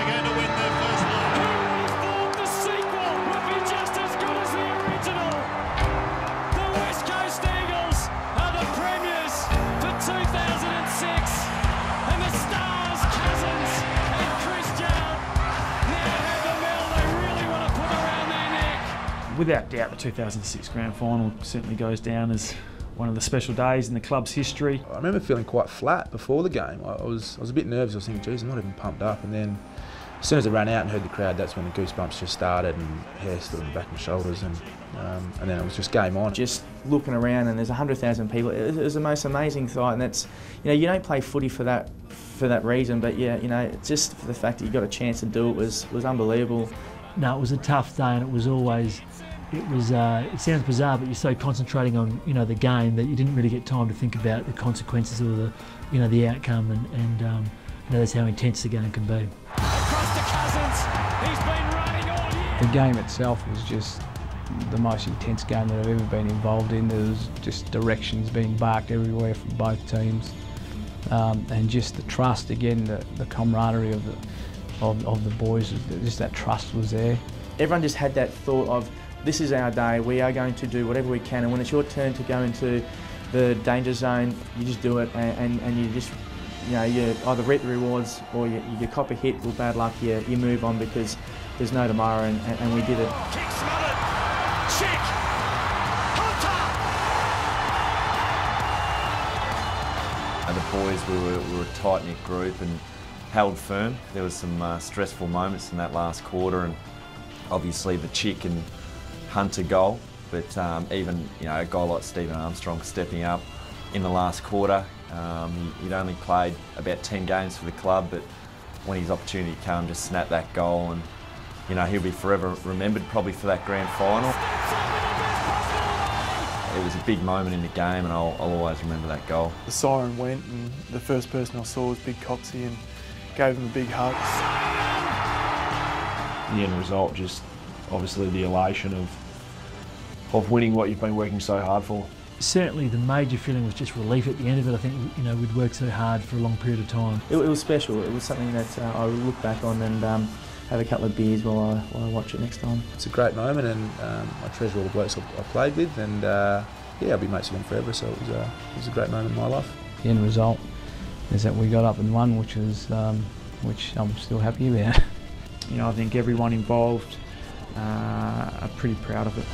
they're going to win their first leg. Who would have thought the sequel would be just as good as the original? The West Coast Eagles are the premiers for 2006, and the Stars, Cousins and Chris Judd now have the medal they really want to put around their neck. Without doubt, the 2006 Grand Final certainly goes down as one of the special days in the club's history. I remember feeling quite flat before the game. I was a bit nervous. I was thinking, geez, I'm not even pumped up. And then as soon as I ran out and heard the crowd, that's when the goosebumps just started and hair stood on the back of my shoulders, and then it was just game on. Just looking around and there's 100,000 people, it was the most amazing sight, and that's, you know, you don't play footy for that reason, but yeah, you know, just for the fact that you got a chance to do it was unbelievable. No, it was a tough day, and it was always, it sounds bizarre, but you're so concentrating on, you know, the game that you didn't really get time to think about the consequences or the, you know, the outcome, and you know, that's how intense the game can be. Across to Cousins, he's been running all year. The game itself was just the most intense game that I've ever been involved in. There was just directions being barked everywhere from both teams, and just the trust again, the camaraderie of the boys, just that trust was there. Everyone just had that thought of, this is our day, we are going to do whatever we can, and when it's your turn to go into the danger zone, you just do it, and you just, you know, you either reap the rewards or you cop a hit, or bad luck, you move on, because there's no tomorrow, and we did it. Kick smothered. Chick. Hunter. And the boys, we were a tight-knit group and held firm. There was some stressful moments in that last quarter, and obviously the Chick and Hunter goal, but even, you know, a guy like Stephen Armstrong stepping up in the last quarter. He'd only played about 10 games for the club, but when his opportunity came, just snapped that goal, and you know, he'll be forever remembered probably for that grand final. It was a big moment in the game, and I'll always remember that goal. The siren went, and the first person I saw was Big Coxie, and gave him a big hug. The end result, just obviously the elation of winning what you've been working so hard for. Certainly the major feeling was just relief at the end of it. I think, you know, we'd worked so hard for a long period of time. It was special. It was something that I will look back on and have a couple of beers while I watch it next time. It's a great moment, and I treasure all the blokes I played with, and yeah, I'll be mates with them forever, so it was a great moment in my life. The end result is that we got up and won, which I'm still happy about. You know, I think everyone involved are pretty proud of it.